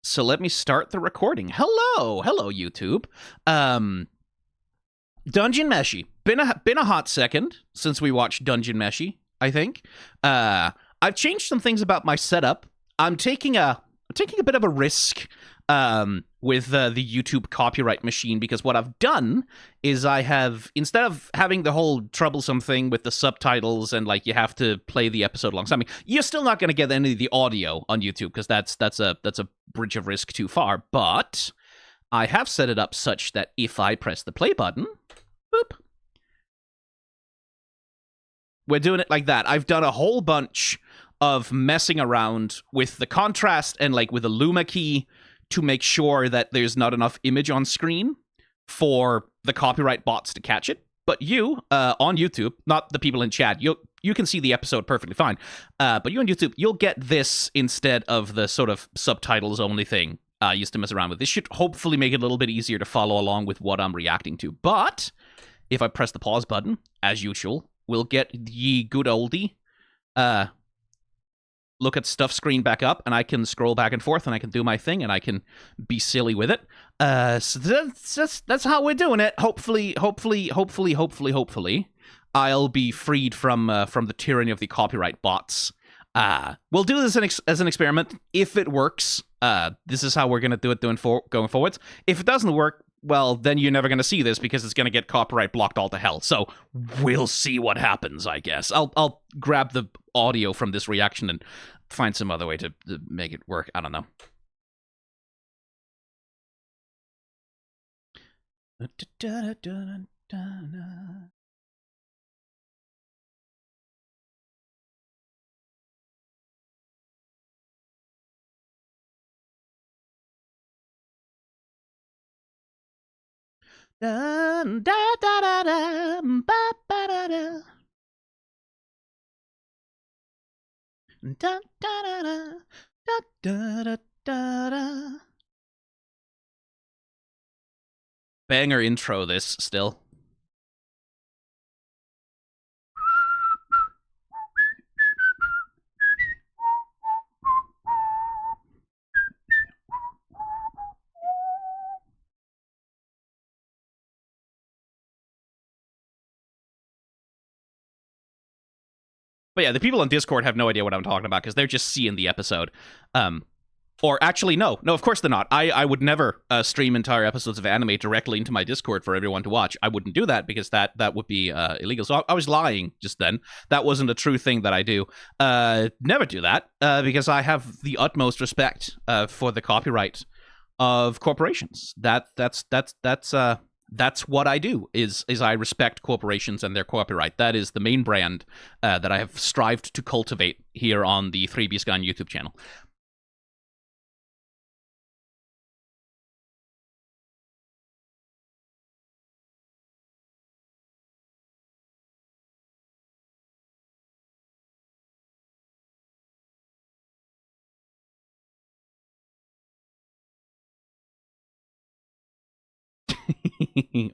so let me start the recording. Hello, YouTube. Dungeon Meshi. Been a hot second since we watched Dungeon Meshi, I think. I've changed some things about my setup. I'm taking a bit of a risk with the YouTube copyright machine, because what I've done is I have, instead of having the whole troublesome thing with the subtitles and like you have to play the episode alongside me, you're still not going to get any of the audio on YouTube because that's a bridge of risk too far. But I have set it up such that if I press the play button, boop, we're doing it like that. I've done a whole bunch of messing around with the contrast and like with the Luma key to make sure that there's not enough image on screen for the copyright bots to catch it. But you, on YouTube, not the people in chat, you can see the episode perfectly fine. But you on YouTube, you'll get this instead of the sort of subtitles only thing I used to mess around with. This should hopefully make it a little bit easier to follow along with what I'm reacting to. But if I press the pause button, as usual, we'll get the good oldie look at stuff screen back up, and I can scroll back and forth, and I can do my thing, and I can be silly with it. So that's how we're doing it. Hopefully, I'll be freed from the tyranny of the copyright bots. We'll do this as an experiment. If it works, this is how we're gonna do it going forwards. If it doesn't work, well, then you're never gonna see this because it's gonna get copyright blocked all to hell. So we'll see what happens, I guess. I'll grab the audio from this reaction and find some other way to make it work. I don't know. Da, da, da, da, da, ba, ba, da, da. Da, da, da, da, da, da, da, da. Banger intro, this still. But yeah, the people on Discord have no idea what I'm talking about because they're just seeing the episode. Or actually, no, of course they're not. I would never stream entire episodes of anime directly into my Discord for everyone to watch. I wouldn't do that because that would be illegal. So I was lying just then. That wasn't a true thing that I do. Never do that because I have the utmost respect for the copyright of corporations. That's what I do, is I respect corporations and their copyright. That is the main brand that I have strived to cultivate here on the 3B's Gone YouTube channel.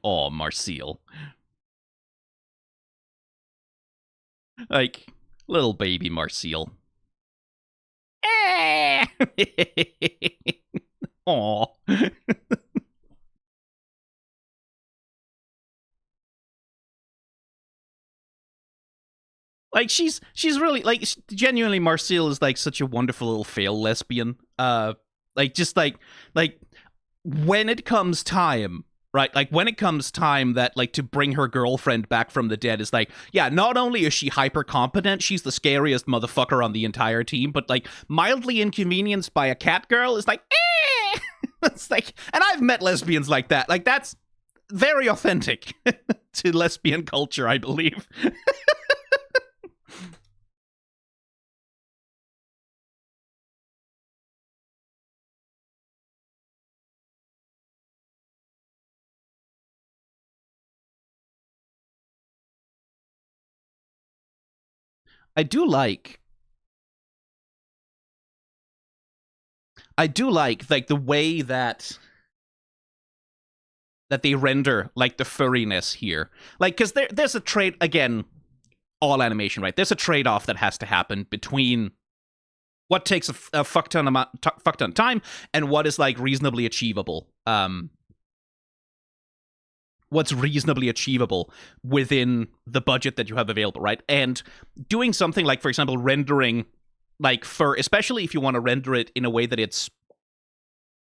Oh, Marcel. Like, little baby Marcel. Aw. Like, she's really, like, genuinely, Marcel is, like, such a wonderful little fail lesbian. Like, when it comes time, right? Like, when it comes time that, like, to bring her girlfriend back from the dead is like, yeah, not only is she hyper competent, she's the scariest motherfucker on the entire team, but, like, mildly inconvenienced by a cat girl is like, eh! It's like, and I've met lesbians like that. Like, that's very authentic to lesbian culture, I believe. I do like the way that they render like the furriness here. Like, because there's a trade, again, all animation, right? There's a trade-off that has to happen between what takes a fuck ton of time, and what is like reasonably achievable. What's reasonably achievable within the budget that you have available, right? And doing something like, for example, rendering like fur, especially if you want to render it in a way that it's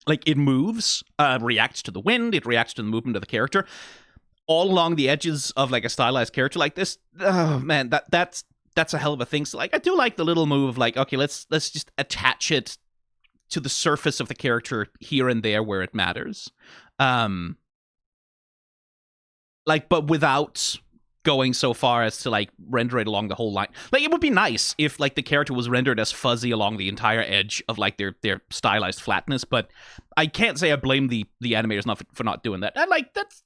like it moves, reacts to the wind, it reacts to the movement of the character, all along the edges of like a stylized character like this. Oh man, that's a hell of a thing. So like, I do like the little move of like, okay, let's just attach it to the surface of the character here and there where it matters. Like, but without going so far as to like render it along the whole line. Like, it would be nice if like the character was rendered as fuzzy along the entire edge of like their stylized flatness, but I can't say I blame the animators for not doing that. And like that's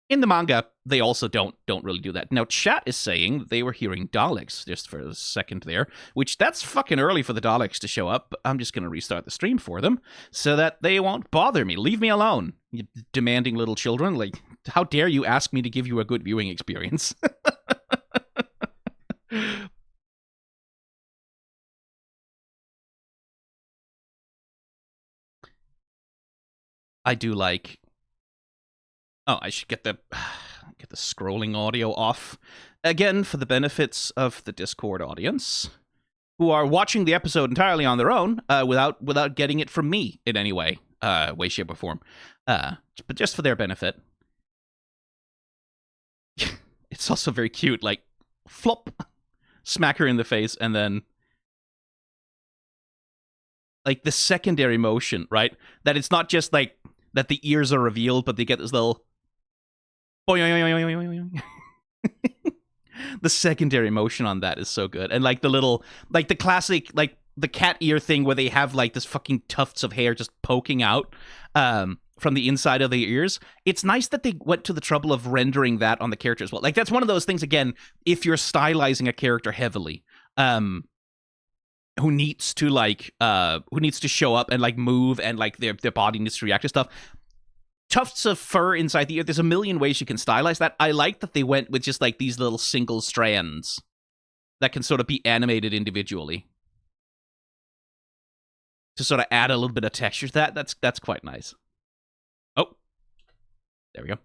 in the manga, they also don't really do that. Now, chat is saying they were hearing Daleks just for a second there, which that's fucking early for the Daleks to show up. I'm just going to restart the stream for them so that they won't bother me. Leave me alone, you demanding little children. Like, how dare you ask me to give you a good viewing experience? I do like... Oh, I should get the scrolling audio off. Again, for the benefits of the Discord audience, who are watching the episode entirely on their own, without getting it from me in any way, shape, or form. But just for their benefit. It's also very cute, like, flop, smack her in the face, and then... like, the secondary motion, right? That it's not just, like, that the ears are revealed, but they get this little... the secondary motion on that is so good. And like the little, like the classic, like the cat ear thing where they have like this fucking tufts of hair just poking out from the inside of their ears. It's nice that they went to the trouble of rendering that on the character as well. Like, that's one of those things, again, if you're stylizing a character heavily, who needs to show up and like move, and like their body needs to react to stuff. Tufts of fur inside the ear, there's a million ways you can stylize that. I like that they went with just like these little single strands that can sort of be animated individually to sort of add a little bit of texture to that. That's quite nice. Oh, there we go.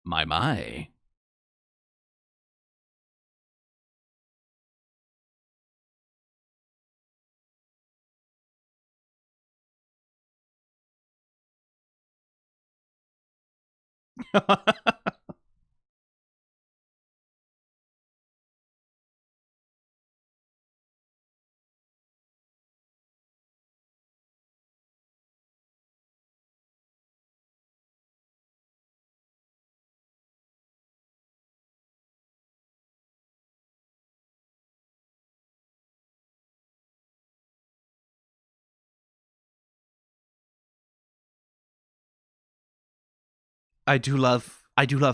My. I do love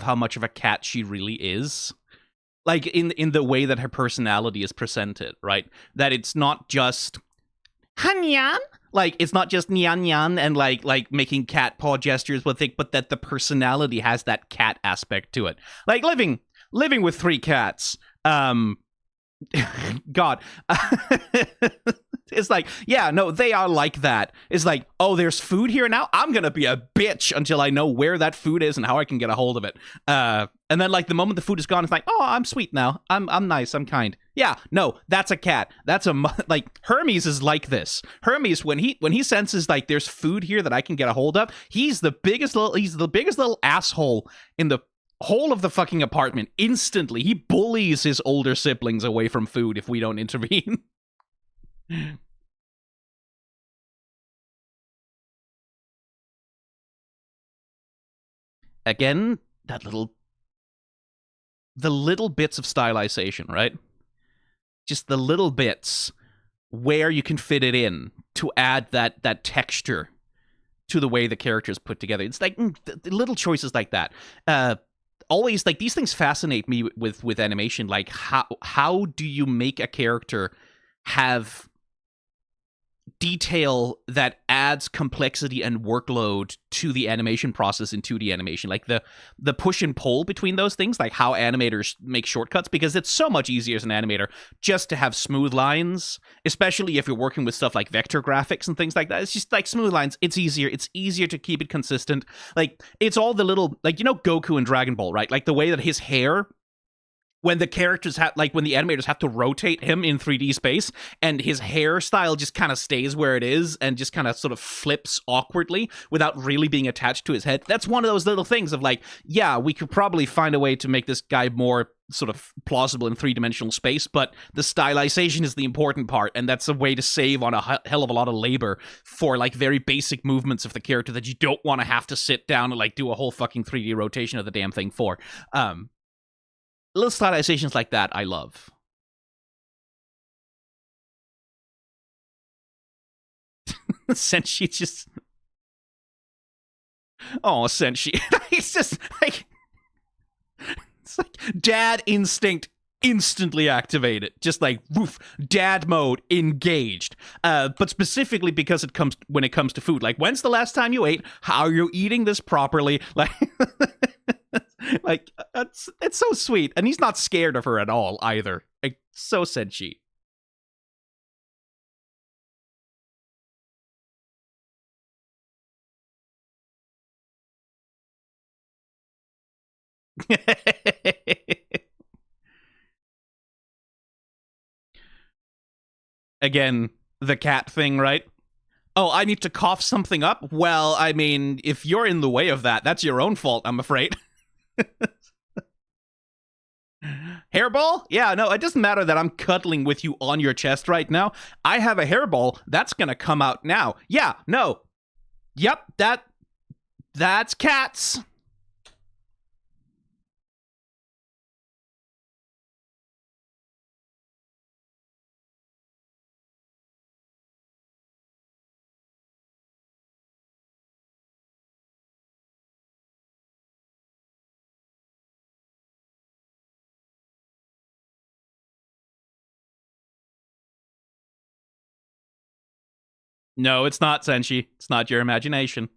how much of a cat she really is. Like, in the way that her personality is presented, right? That it's not just Hanyan, like it's not just nyan nyan and like making cat paw gestures with it, but that the personality has that cat aspect to it. Like living with 3 cats. God. It's like, yeah, no, they are like that. It's like, oh, there's food here now? I'm gonna be a bitch until I know where that food is and how I can get a hold of it. And then, like, the moment the food is gone, it's like, oh, I'm sweet now. I'm nice. I'm kind. Yeah, no, that's a cat. That's like, Hermes is like this. Hermes, when he senses, like, there's food here that I can get a hold of, he's the biggest little asshole in the whole of the fucking apartment. Instantly, he bullies his older siblings away from food if we don't intervene. Again, the little bits of stylization, right? Just the little bits where you can fit it in to add that texture to the way the character is put together. It's like the little choices like that. Always, like, these things fascinate me with animation. Like, how do you make a character have detail that adds complexity and workload to the animation process in 2D animation, like the push and pull between those things, like how animators make shortcuts, because it's so much easier as an animator just to have smooth lines, especially if you're working with stuff like vector graphics and things like that. It's just like smooth lines. It's easier to keep it consistent. Like, it's all the little, like, Goku in Dragon Ball, right? Like the way that his hair, when the characters have, like, when the animators have to rotate him in 3D space, and his hairstyle just kind of stays where it is and just kind of sort of flips awkwardly without really being attached to his head. That's one of those little things of like, yeah, we could probably find a way to make this guy more sort of plausible in 3-dimensional space, but the stylization is the important part, and that's a way to save on a hell of a lot of labor for like very basic movements of the character that you don't want to have to sit down and like do a whole fucking 3D rotation of the damn thing for. Little stylizations like that, I love. Senshi just... Oh, Senshi. He's just like... It's like dad instinct instantly activated. Just like, woof, dad mode engaged. But specifically because when it comes to food. Like, when's the last time you ate? How are you eating this properly? Like... Like, it's so sweet, and he's not scared of her at all either. Like, so Senshi. Again, the cat thing, right? Oh, I need to cough something up? Well, I mean, if you're in the way of that, that's your own fault, I'm afraid. Hairball? Yeah, no, it doesn't matter that I'm cuddling with you on your chest right now. I have a hairball that's gonna come out now. Yeah, no. Yep, that's cats. No, it's not, Senshi. It's not your imagination.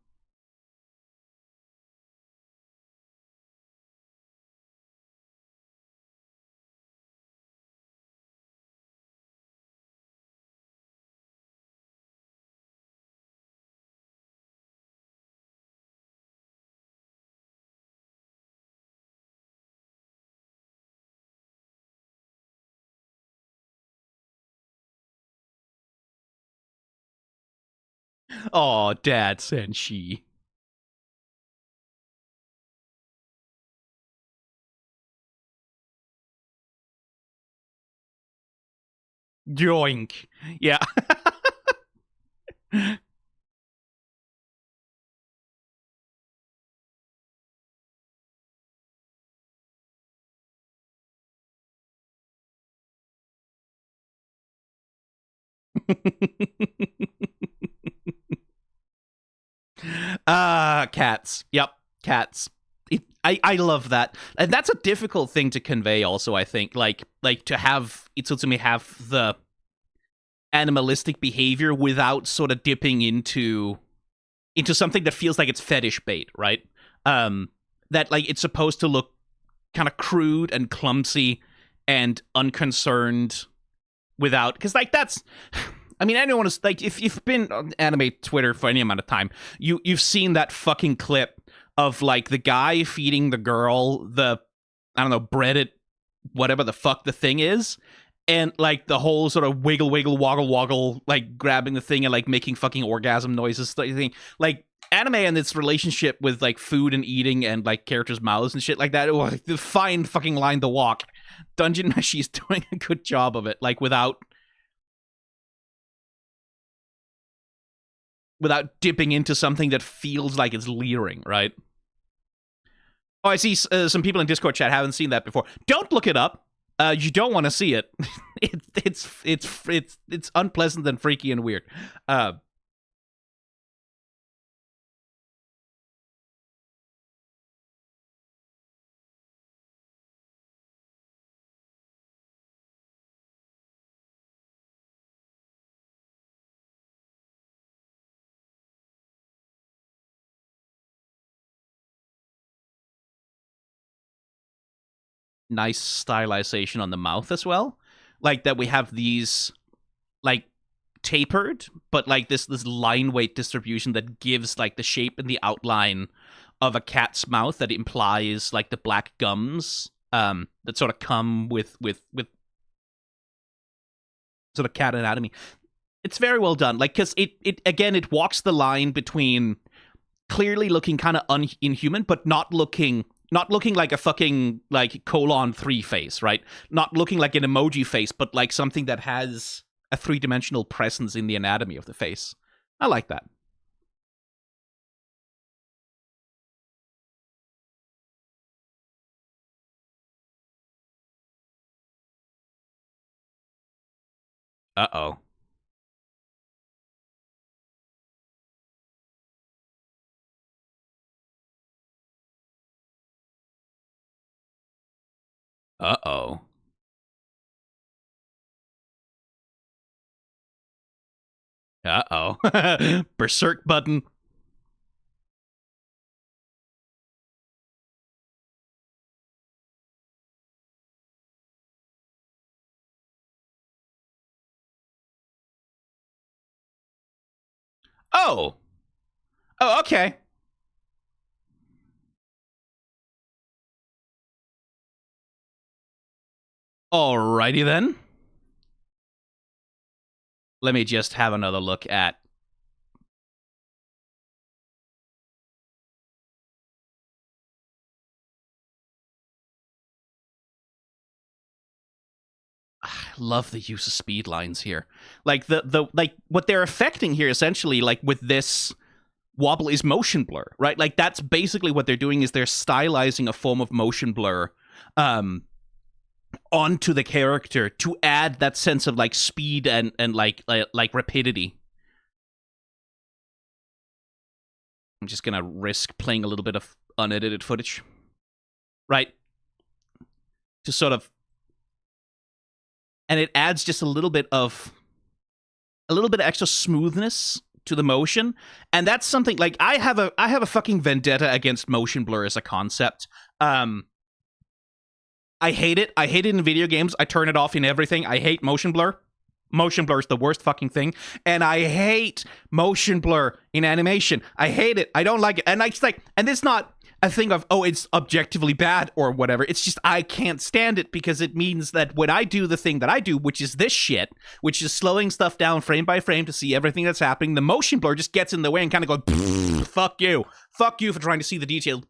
Oh, Dad Senshi. Yoink. Yeah. Cats. Yep, cats. I love that, and that's a difficult thing to convey. Also, I think like to have Itsutsume have the animalistic behavior without sort of dipping into something that feels like it's fetish bait, right? That like it's supposed to look kind of crude and clumsy and unconcerned without, because like that's, I mean, anyone is like, if you've been on anime Twitter for any amount of time, you've seen that fucking clip of like the guy feeding the girl the, I don't know, breaded whatever the fuck the thing is, and like the whole sort of wiggle wiggle woggle woggle, like grabbing the thing and like making fucking orgasm noises thing. Like anime and its relationship with like food and eating and like characters' mouths and shit like that. Oh, the fine fucking line to walk. Dungeon Meshi is doing a good job of it, like without dipping into something that feels like it's leering, right? Oh, I see some people in Discord chat haven't seen that before. Don't look it up. You don't want to see it. It's unpleasant and freaky and weird. Uh, nice stylization on the mouth as well. Like that we have these like tapered, but like this line weight distribution that gives like the shape and the outline of a cat's mouth that implies like the black gums that sort of come with sort of cat anatomy. It's very well done. Like, because it walks the line between clearly looking kind of inhuman, but not looking like a fucking like :3 face, right? Not looking like an emoji face, but like something that has a 3-dimensional presence in the anatomy of the face. I like that. Uh-oh. Uh-oh. Uh-oh. Berserk button. Oh. Oh, okay. Alrighty then. Let me just have another look at. I love the use of speed lines here. Like the like what they're affecting here essentially, like with this wobble, is motion blur, right? Like that's basically what they're doing, is they're stylizing a form of motion blur onto the character to add that sense of like speed and like rapidity. I'm just gonna risk playing a little bit of unedited footage, right? To sort of, and it adds just a little bit of extra smoothness to the motion, and that's something like I have a fucking vendetta against motion blur as a concept. I hate it. I hate it in video games. I turn it off in everything. I hate motion blur. Motion blur is the worst fucking thing. And I hate motion blur in animation. I hate it. I don't like it. And it's like, and it's not a thing of, oh, it's objectively bad or whatever. It's just, I can't stand it because it means that when I do the thing that I do, which is this shit, which is slowing stuff down frame by frame to see everything that's happening, the motion blur just gets in the way and kind of goes, fuck you. Fuck you for trying to see the detail.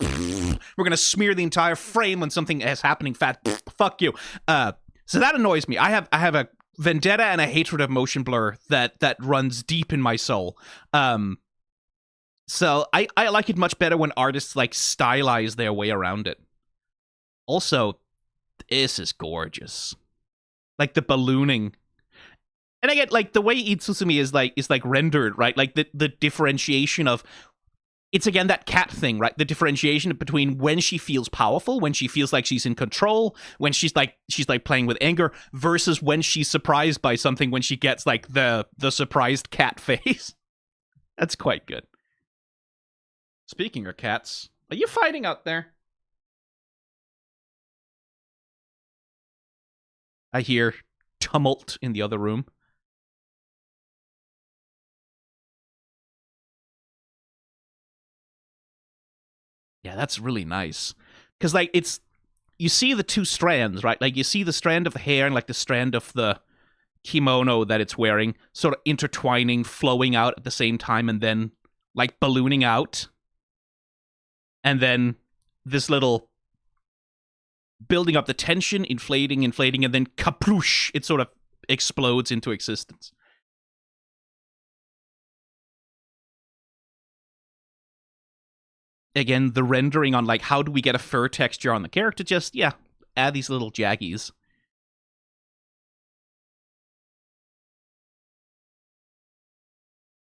We're going to smear the entire frame when something is happening fat. Fuck you. So that annoys me. I have a vendetta and a hatred of motion blur that runs deep in my soul. So I like it much better when artists like stylize their way around it. Also, this is gorgeous. Like the ballooning. And I get like the way Itsusumi is like rendered, right? Like the differentiation of, it's again that cat thing, right? The differentiation between when she feels powerful, when she feels like she's in control, when she's like playing with anger, versus when she's surprised by something, when she gets like the surprised cat face. That's quite good. Speaking of cats, are you fighting out there? I hear tumult in the other room. Yeah, that's really nice. Because, like, it's, you see the two strands, right? Like, you see the strand of the hair and, like, the strand of the kimono that it's wearing sort of intertwining, flowing out at the same time, and then, like, ballooning out. And then this little building up the tension, inflating, and then kaploosh, it sort of explodes into existence. Again, the rendering on, like, how do we get a fur texture on the character? Just, yeah, add these little jaggies.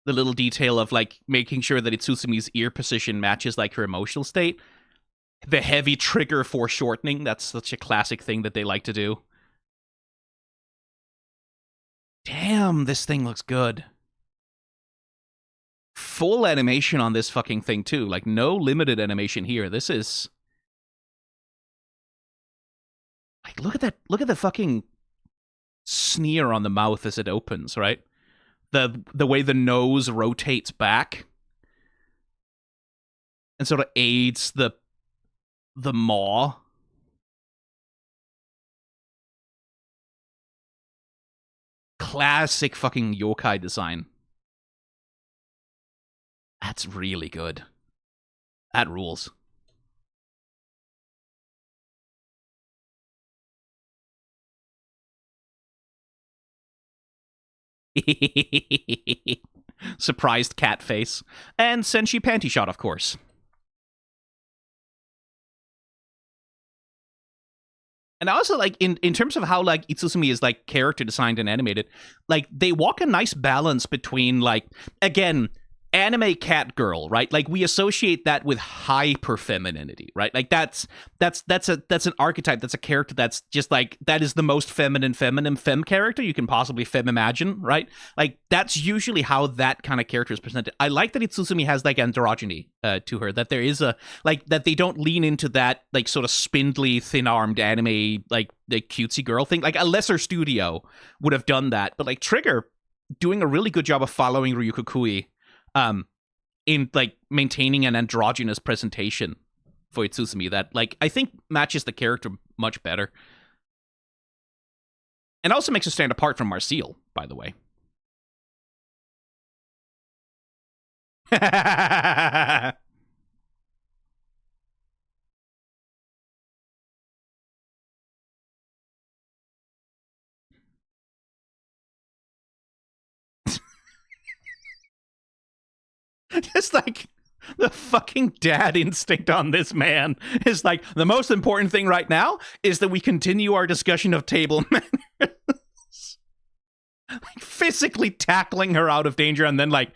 The little detail of, like, making sure that Itsusumi's ear position matches, like, her emotional state. The heavy trigger foreshortening, that's such a classic thing that they like to do. Damn, this thing looks good. Full animation on this fucking thing, too. Like, no limited animation here. This is... like, look at the fucking sneer on the mouth as it opens, right? The way the nose rotates back and sort of aids the maw. Classic fucking yokai design. That's really good. That rules. Surprised cat face. And Senshi panty shot, of course. And also, like, in terms of how, like, Itsusumi is, like, character designed and animated, like, they walk a nice balance between, like, again, anime cat girl, right? Like, we associate that with hyper femininity, right? Like, that's an archetype, that's a character that's just, like, that is the most feminine femme character you can possibly imagine, right? Like, that's usually how that kind of character is presented. I like that Itsusumi has, like, androgyny to her, that there is a, like, that they don't lean into that, like, sort of spindly, thin-armed anime, like, the cutesy girl thing. Like, a lesser studio would have done that, but, like, Trigger doing a really good job of following Ryuko Kui in, like, maintaining an androgynous presentation for Itsusumi that, like, I think matches the character much better. And also makes her stand apart from Marcille, by the way. Just like the fucking dad instinct on this man is like, the most important thing right now is that we continue our discussion of table manners. Like, physically tackling her out of danger and then, like,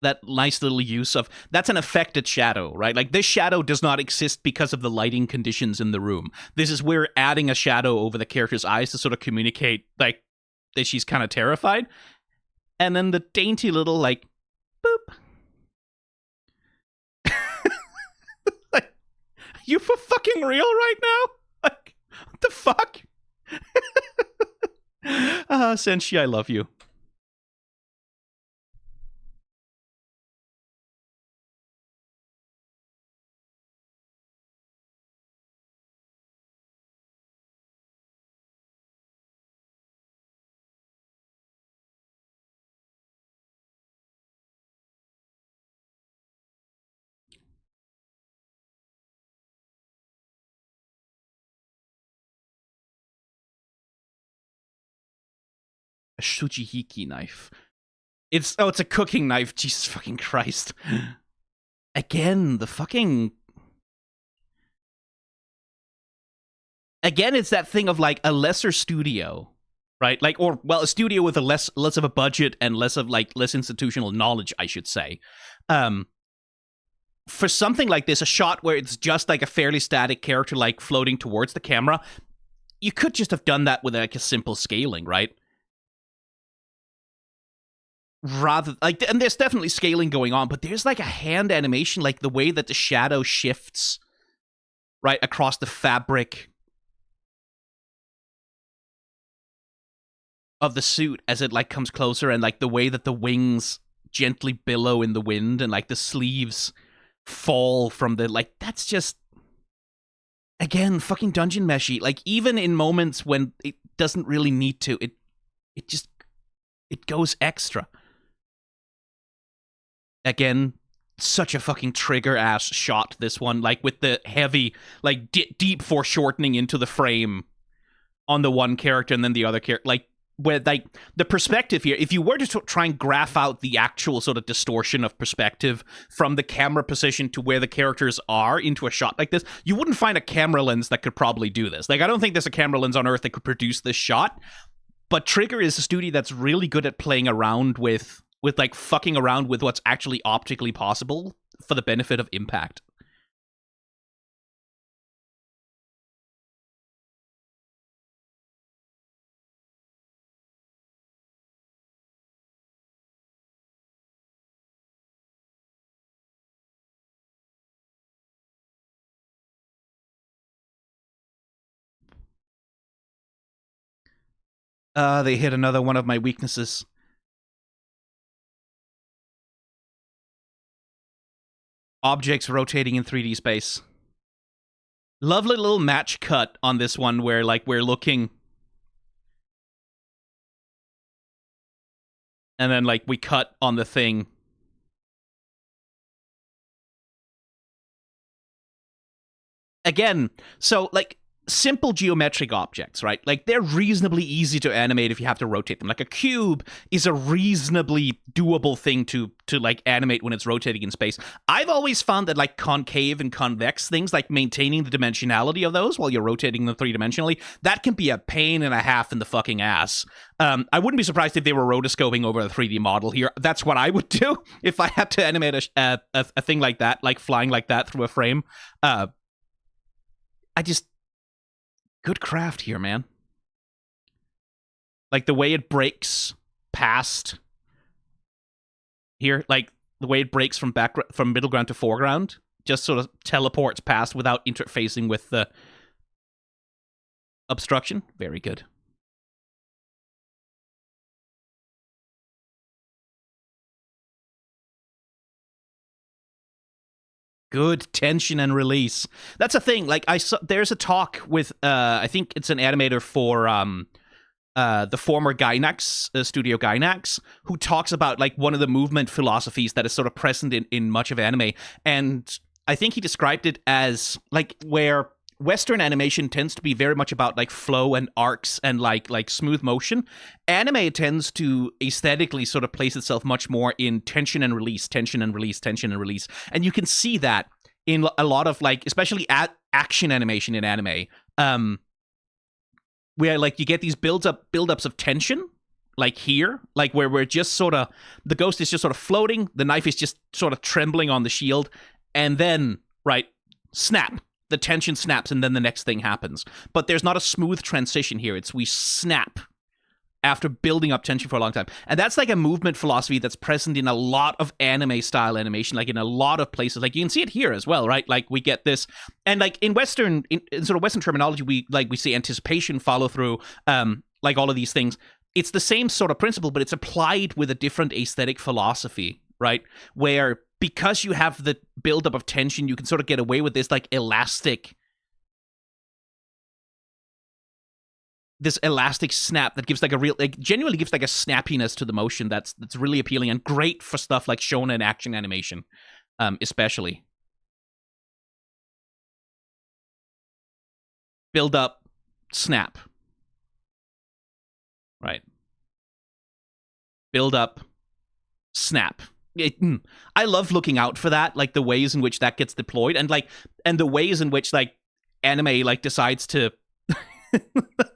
that nice little use of, that's an affected shadow, right? Like, this shadow does not exist because of the lighting conditions in the room. This is where adding a shadow over the character's eyes to sort of communicate, like, that she's kind of terrified. And then the dainty little, like, boop. Like, you for fucking real right now? Like, what the fuck? Senshi, I love you. A Shujihiki knife. It's a cooking knife. Jesus fucking Christ. Again, the fucking... Again, it's that thing of, like, a lesser studio, right? Like, or, well, a studio with a less of a budget and less institutional knowledge, I should say. For something like this, a shot where it's just, like, a fairly static character, like, floating towards the camera, you could just have done that with, like, a simple scaling, right? Rather, like, and there's definitely scaling going on, but there's, like, a hand animation, like, the way that the shadow shifts, right, across the fabric of the suit as it, like, comes closer, and, like, the way that the wings gently billow in the wind and, like, the sleeves fall from the, like, that's just, again, fucking dungeon meshy. Like, even in moments when it doesn't really need to, it just, it goes extra. Again, such a fucking trigger-ass shot, this one, like, with the heavy, like, deep foreshortening into the frame on the one character and then the other character, like, where, like, the perspective here, if you were to try and graph out the actual sort of distortion of perspective from the camera position to where the characters are into a shot like this, you wouldn't find a camera lens that could probably do this. Like, I don't think there's a camera lens on Earth that could produce this shot, but Trigger is a studio that's really good at playing around with like, fucking around with what's actually optically possible for the benefit of impact. They hit another one of my weaknesses. Objects rotating in 3D space. Lovely little match cut on this one where, like, we're looking and then, like, we cut on the thing. Again, so, like, simple geometric objects, right? Like, they're reasonably easy to animate if you have to rotate them. Like, a cube is a reasonably doable thing to like animate when it's rotating in space. I've always found that, like, concave and convex things, like maintaining the dimensionality of those while you're rotating them three-dimensionally, that can be a pain and a half in the fucking ass. I wouldn't be surprised if they were rotoscoping over a 3D model here. That's what I would do if I had to animate a thing like that, like flying like that through a frame. I just, good craft here, man. Like the way it breaks past here, like the way it breaks from middle ground to foreground, just sort of teleports past without interfacing with the obstruction. Very good. Good tension and release. That's a thing. Like, I saw there's a talk with I think it's an animator for the former Gainax studio Gainax, who talks about, like, one of the movement philosophies that is sort of present in much of anime. And I think he described it as, like, where Western animation tends to be very much about, like, flow and arcs and like smooth motion. Anime tends to aesthetically sort of place itself much more in tension and release, tension and release, tension and release. And you can see that in a lot of, like, especially action animation in anime. Where, like, you get these buildups of tension, like here, like where we're just sort of, the ghost is just sort of floating, the knife is just sort of trembling on the shield, and then, right, snap, the tension snaps, and then the next thing happens. But there's not a smooth transition here. It's we snap after building up tension for a long time. And that's like a movement philosophy that's present in a lot of anime style animation, like in a lot of places. Like, you can see it here as well, right? Like, we get this, and like in Western, in sort of Western terminology, we see anticipation, follow through, like all of these things. It's the same sort of principle, but it's applied with a different aesthetic philosophy, right? Where, because you have the buildup of tension, you can sort of get away with this, like, elastic snap that gives, like, a real, like, genuinely gives, like, a snappiness to the motion that's really appealing and great for stuff like shonen action animation, especially. Build up, snap. Right. Build up, snap. I love looking out for that, like the ways in which that gets deployed, and the ways in which, like, anime, like, decides to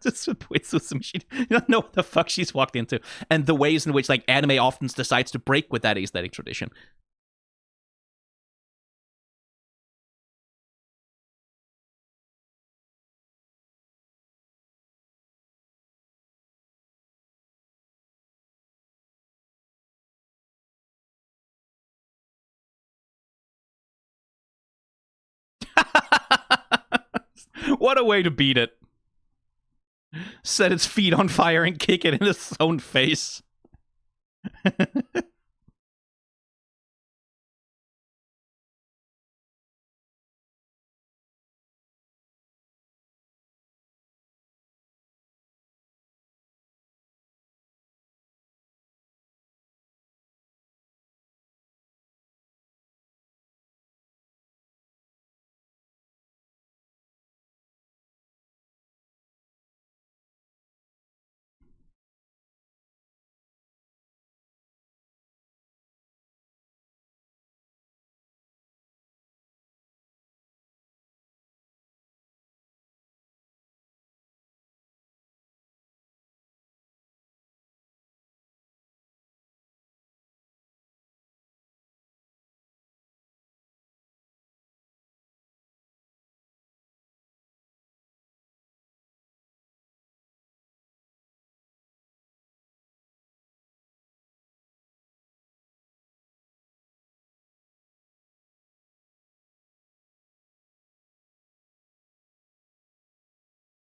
just waits with some shit. You don't know what the fuck she's walked into, and the ways in which, like, anime often decides to break with that aesthetic tradition. What a way to beat it. Set its feet on fire and kick it in its own face.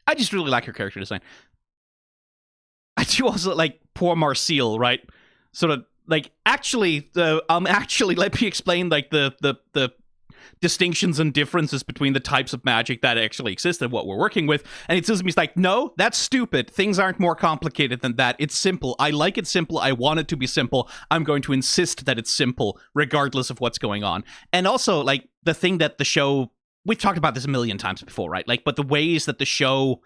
I just really like her character design. to also, like, poor Marcel, right? Sort of, like, actually, let me explain, like, the distinctions and differences between the types of magic that actually exist and what we're working with. And Itsuzumi's like, no, that's stupid. Things aren't more complicated than that. It's simple. I like it simple. I want it to be simple. I'm going to insist that it's simple, regardless of what's going on. And also, like, the thing that the show, we've talked about this a million times before, right? Like, but the ways that the show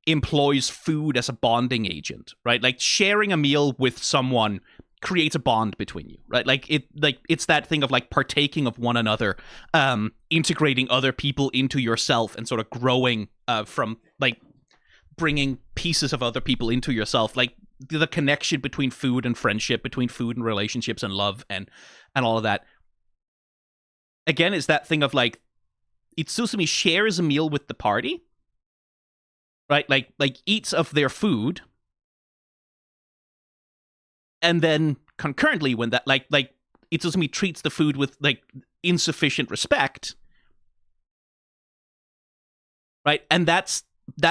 employs food as a bonding agent, right? Like, sharing a meal with someone creates a bond between you, right? Like it's that thing of, like, partaking of one another, integrating other people into yourself, and sort of growing from, like, bringing pieces of other people into yourself, like the connection between food and friendship, between food and relationships and love and all of that. Again, it's that thing of, like, Itsuzumi shares a meal with the party, right? Like eats of their food. And then concurrently, when that, like Itsuzumi treats the food with, like, insufficient respect, right? And that's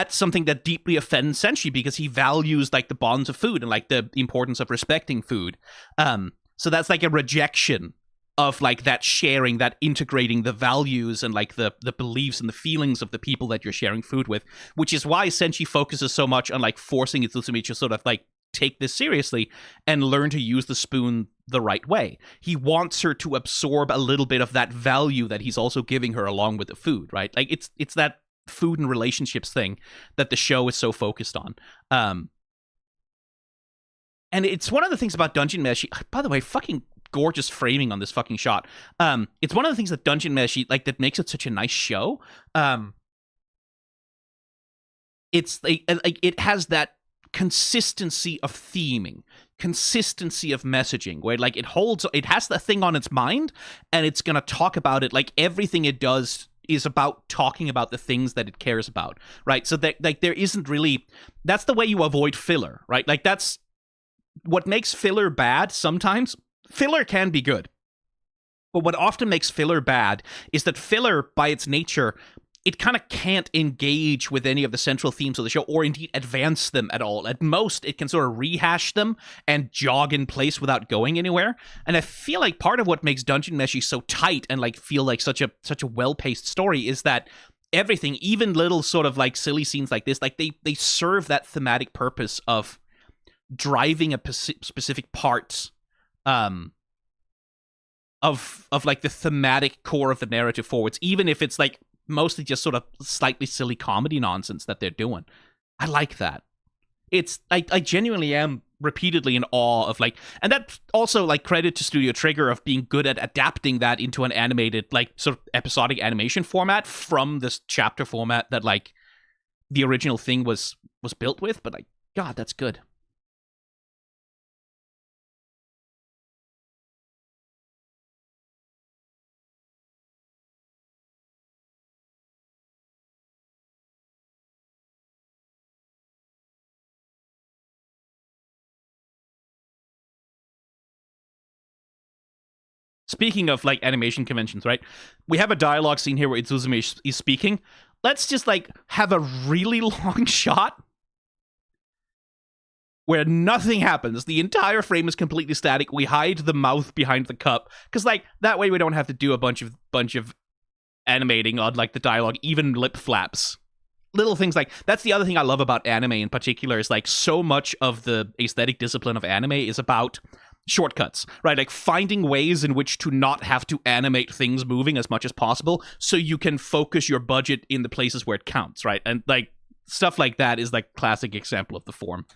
something that deeply offends Senshi, because he values, like, the bonds of food and, like, the importance of respecting food. So that's, like, a rejection of, like, that sharing, that integrating the values and, like, the beliefs and the feelings of the people that you're sharing food with, which is why Senshi focuses so much on, like, forcing Itsuzumi to sort of, like, take this seriously and learn to use the spoon the right way. He wants her to absorb a little bit of that value that he's also giving her along with the food, right? Like, it's that food and relationships thing that the show is so focused on. And it's one of the things about Dungeon Meshi, by the way, fucking gorgeous framing on this fucking shot. It's one of the things that Dungeon Meshi, like, that makes it such a nice show. It's like it has that consistency of theming, consistency of messaging, where, like, it has the thing on its mind, and it's gonna talk about it. Like, everything it does is about talking about the things that it cares about, right? So that, like, there isn't really, that's the way you avoid filler, right? Like, that's what makes filler bad. Sometimes filler can be good, but what often makes filler bad is that filler, by its nature, it kind of can't engage with any of the central themes of the show, or indeed advance them at all. At most, it can sort of rehash them and jog in place without going anywhere. And I feel like part of what makes Dungeon Meshi so tight and, like, feel like such a well-paced story is that everything, even little sort of, like, silly scenes like this, like, they serve that thematic purpose of driving a specific part of like the thematic core of the narrative forwards, even if it's, like, mostly just sort of slightly silly comedy nonsense that they're doing. I like that. I genuinely am repeatedly in awe of, like, and that also, like, credit to Studio Trigger of being good at adapting that into an animated, like, sort of episodic animation format from this chapter format that, like, the original thing was built with. But, like, God, that's good. Speaking of, like, animation conventions, right? We have a dialogue scene here where Izuzumi is speaking. Let's just, like, have a really long shot where nothing happens. The entire frame is completely static. We hide the mouth behind the cup, because, like, that way we don't have to do a bunch of animating on, like, the dialogue, even lip flaps. Little things like that's the other thing I love about anime in particular, is, like, so much of the aesthetic discipline of anime is about shortcuts, right? Like, finding ways in which to not have to animate things moving as much as possible, so you can focus your budget in the places where it counts, right? And, like, stuff like that is, like, classic example of the form.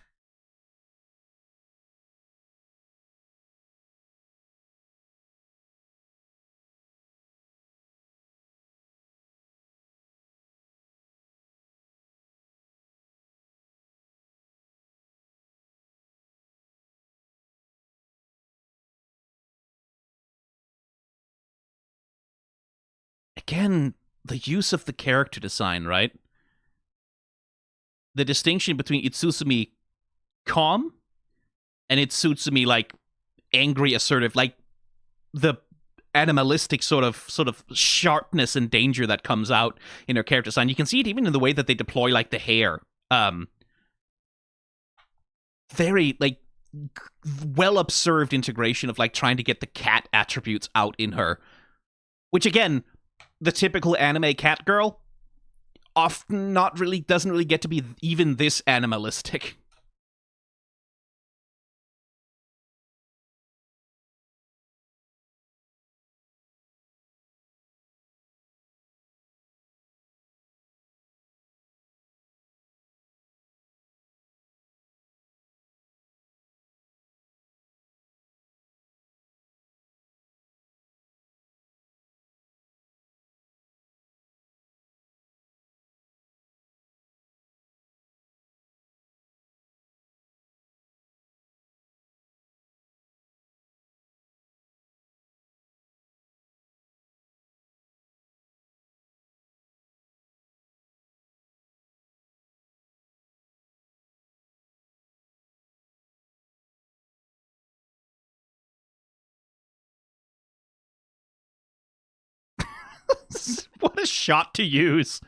Again, the use of the character design, right? The distinction between Itsuzumi calm and Itsuzumi, like, angry, assertive, like, the animalistic sort of sharpness and danger that comes out in her character design. You can see it even in the way that they deploy, like, the hair. very like well observed integration of like trying to get the cat attributes out in her, which again, the typical anime cat girl often not really doesn't really get to be even this animalistic. What a shot to use.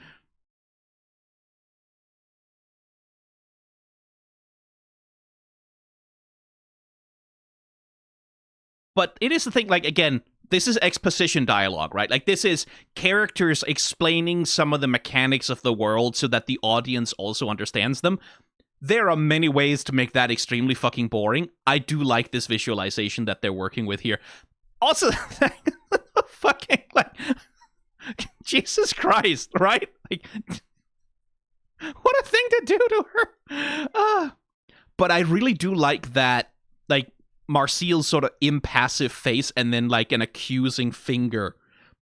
But it is the thing, like, again, this is exposition dialogue, right? Like, this is characters explaining some of the mechanics of the world so that the audience also understands them. There are many ways to make that extremely fucking boring. I do like this visualization that they're working with here. Also, fucking, like, Jesus Christ, right? Like, what a thing to do to her. But I really do like that, like, Marcial's sort of impassive face and then like an accusing finger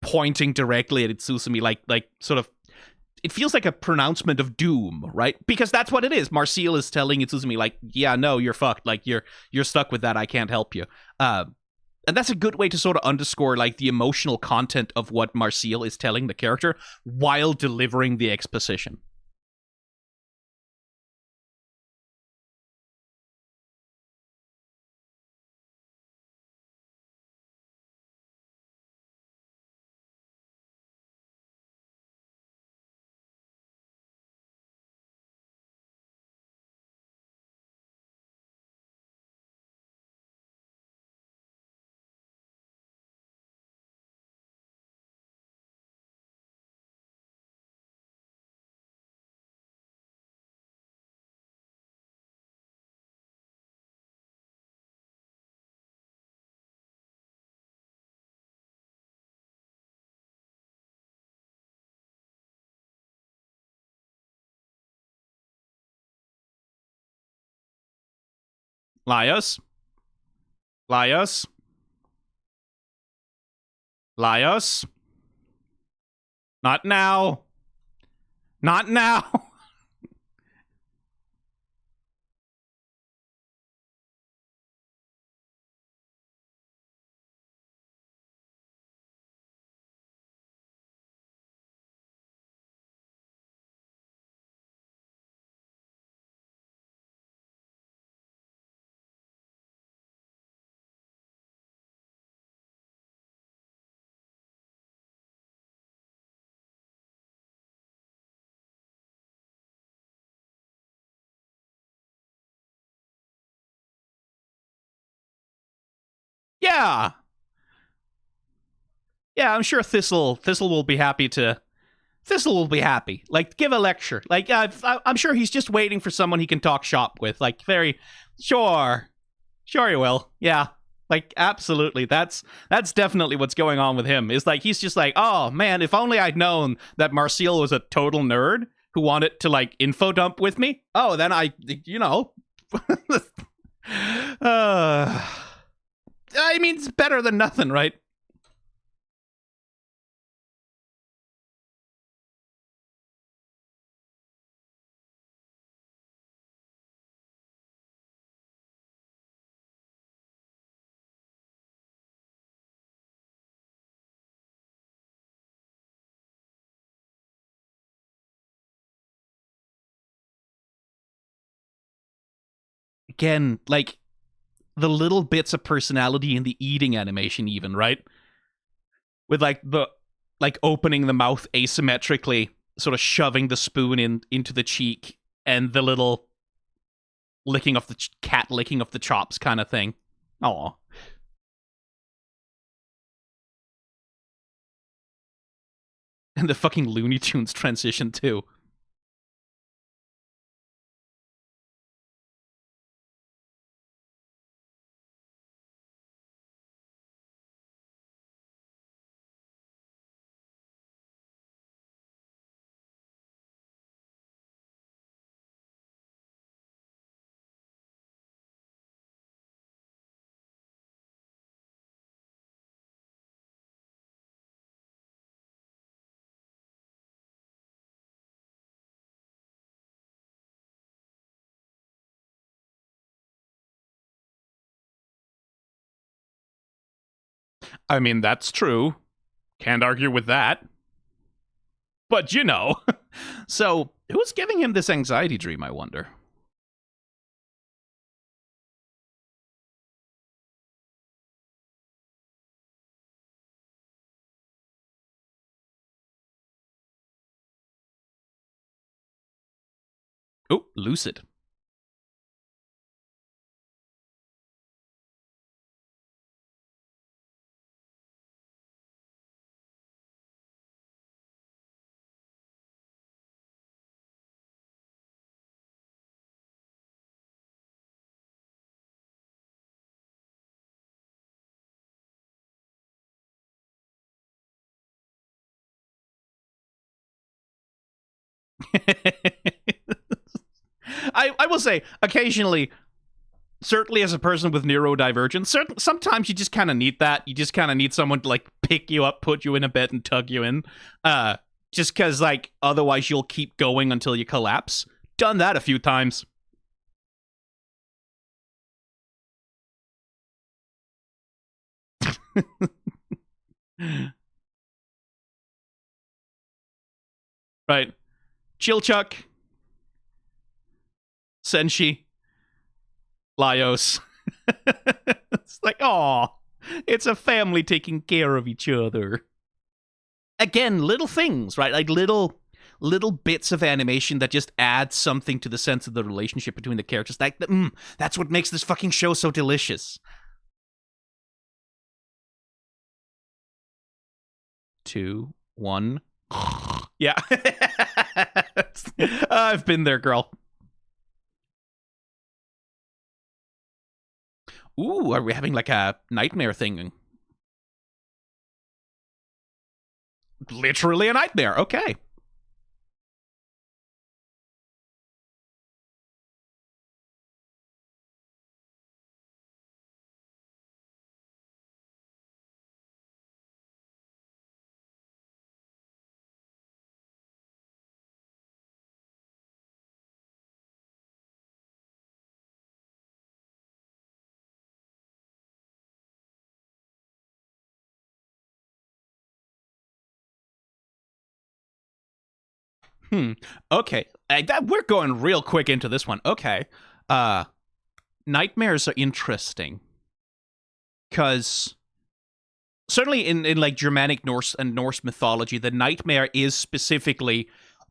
pointing directly at Itsusumi, like sort of, it feels like a pronouncement of doom, right? Because that's what it is. Marcial is telling Itsusumi, like, yeah, no, you're fucked. Like, you're stuck with that. I can't help you. And that's a good way to sort of underscore like the emotional content of what Marcial is telling the character while delivering the exposition. Laios? Laios? Laios? Not now. Not now. Yeah. Yeah, I'm sure Thistle will be happy to. Thistle will be happy. Like, give a lecture. Like, I'm sure he's just waiting for someone he can talk shop with. Like, very sure, sure he will. Yeah, like absolutely. That's definitely what's going on with him. Is like he's just like, oh man, if only I'd known that Marcial was a total nerd who wanted to like info dump with me. Oh, then I, you know, I mean, it's better than nothing, right? Again, like the little bits of personality in the eating animation, even right, with like the like opening the mouth asymmetrically, sort of shoving the spoon into the cheek, and the little licking off the cat licking off the chops kind of thing. Aw. And the fucking Looney Tunes transition too. I mean, that's true. Can't argue with that. But you know. So, who's giving him this anxiety dream, I wonder? Oh, lucid. I will say, occasionally, certainly as a person with neurodivergence, sometimes you just kind of need that. You just kind of need someone to like pick you up, put you in a bed, and tug you in. Just because like otherwise you'll keep going until you collapse. Done that a few times. Right. Chilchuck, Senshi, Laios. It's like, oh, it's a family taking care of each other. Again, little things, right? Like little bits of animation that just add something to the sense of the relationship between the characters. Like, that's what makes this fucking show so delicious. 2, 1. Yeah. I've been there, girl. Ooh, are we having like a nightmare thing? Literally a nightmare. Okay. Okay. We're going real quick into this one. Okay. Uh, Nightmares are interesting because certainly in like Germanic Norse and Norse mythology, the nightmare is specifically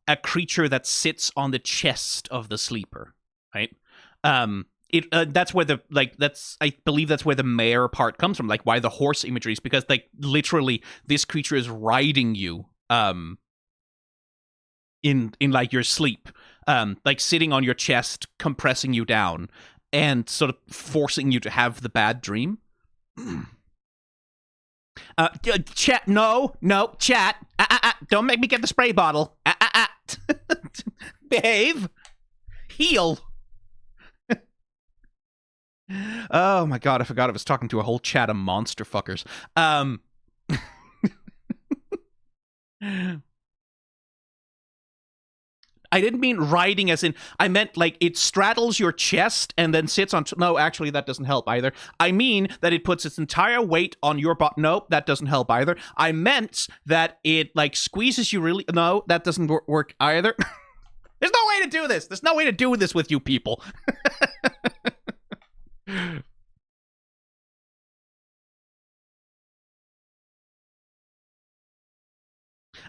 a creature that sits on the chest of the sleeper, right? That's where the like that's I believe that's where the mare part comes from, like why the horse imagery is because like literally this creature is riding you in like your sleep, like sitting on your chest, compressing you down, and sort of forcing you to have the bad dream. Chat, no, chat. Don't make me get the spray bottle. Behave. Heal. Oh my god, I forgot I was talking to a whole chat of monster fuckers. I didn't mean riding as in, I meant like it straddles your chest and then sits on. No, actually, that doesn't help either. I mean that it puts its entire weight on your butt. Nope, that doesn't help either. I meant that it like squeezes you really. No, that doesn't work either. There's no way to do this. There's no way to do this with you people.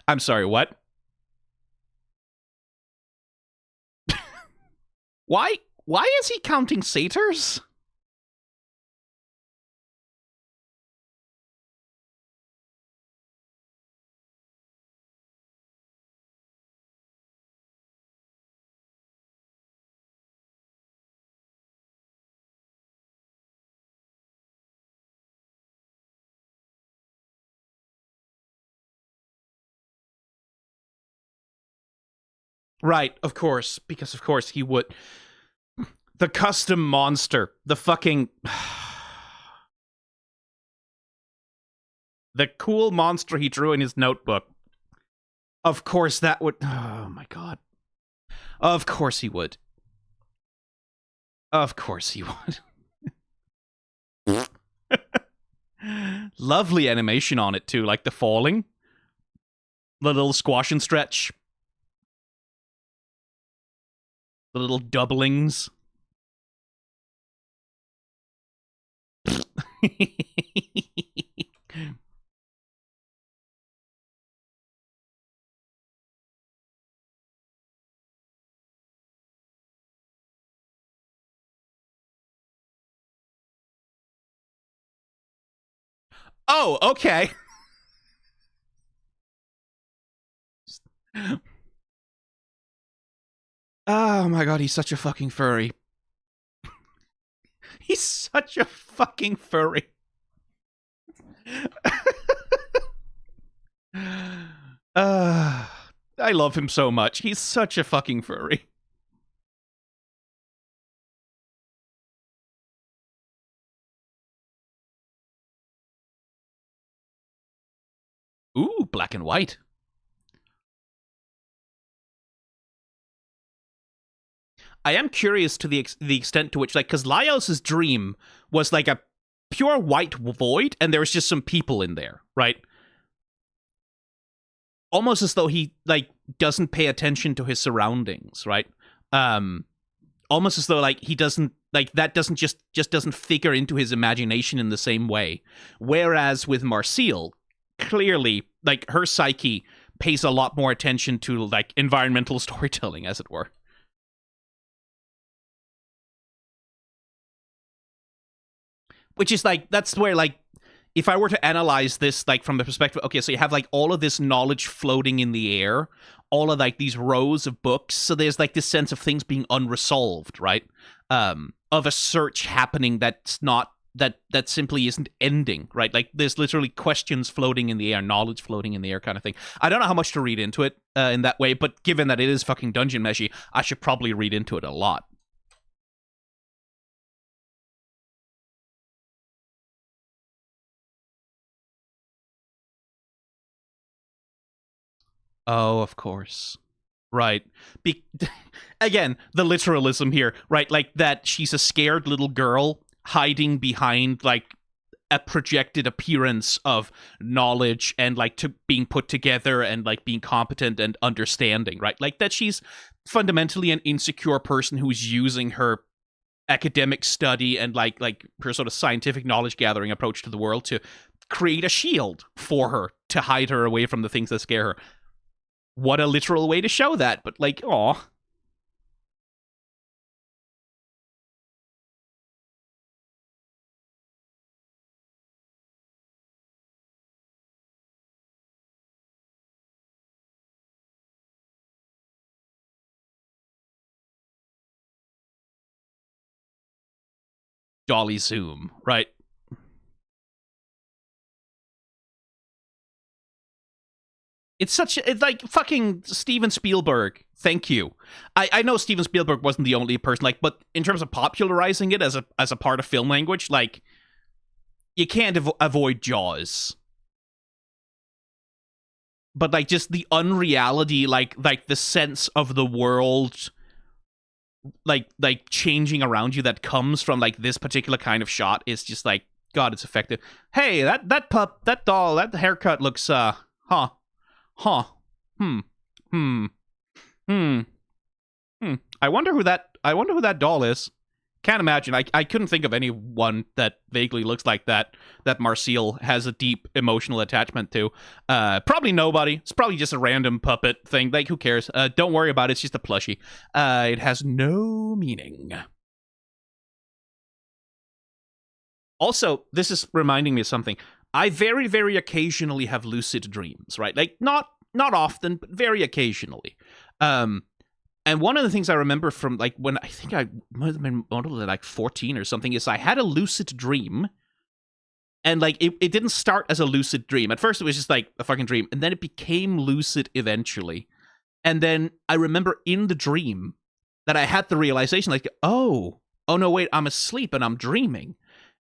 I'm sorry, what? Why Why is he counting satyrs? Right, of course, because of course he would. The custom monster, the fucking... the cool monster he drew in his notebook. Of course that would... Oh my god. Of course he would. Of course he would. Lovely animation on it too, like the falling. The little squash and stretch. The little doublings. Oh, okay. Oh my god, he's such a fucking furry. He's such a fucking furry. I love him so much. He's such a fucking furry. Ooh, black and white. I am curious to the extent to which, like, because Laios' dream was like a pure white void, and there was just some people in there, right? Almost as though he, like, doesn't pay attention to his surroundings, right? Almost as though, like, he doesn't, like, that doesn't just doesn't figure into his imagination in the same way. Whereas with Marcille, clearly, like, her psyche pays a lot more attention to, like, environmental storytelling, as it were. Which is, like, that's where, like, if I were to analyze this, like, from the perspective, okay, so you have, like, all of this knowledge floating in the air, all of, like, these rows of books, so there's, like, this sense of things being unresolved, right? Of a search happening that's not, that simply isn't ending, right? Like, there's literally questions floating in the air, knowledge floating in the air kind of thing. I don't know how much to read into it in that way, but given that it is fucking Dungeon Meshy, I should probably read into it a lot. Oh, of course. Right. Again, the literalism here, right? Like that she's a scared little girl hiding behind, like, a projected appearance of knowledge and, like, to being put together and, like, being competent and understanding, right? Like that she's fundamentally an insecure person who's using her academic study and, like her sort of scientific knowledge gathering approach to the world to create a shield for her to hide her away from the things that scare her. What a literal way to show that, but, like, aw. Dolly Zoom, right? It's like fucking Steven Spielberg. Thank you. I know Steven Spielberg wasn't the only person, like, but in terms of popularizing it as a part of film language, like, you can't avoid Jaws. But, like, just the unreality, like the sense of the world, like changing around you that comes from, like, this particular kind of shot is just like, God, it's effective. Hey, that doll, that haircut looks huh. Hmm. Hmm. Hmm. Hmm. I wonder who that doll is. Can't imagine. I couldn't think of anyone that vaguely looks like that Marcille has a deep emotional attachment to. Probably nobody. It's probably just a random puppet thing. Like, who cares? Don't worry about it. It's just a plushie. It has no meaning. Also, this is reminding me of something. I very, very occasionally have lucid dreams, right? Like not often, but very occasionally. Um, and one of the things I remember from like when I think I might have been like 14 or something is I had a lucid dream. And like it didn't start as a lucid dream. At first it was just like a fucking dream. And then it became lucid eventually. And then I remember in the dream that I had the realization like, oh no, wait, I'm asleep and I'm dreaming.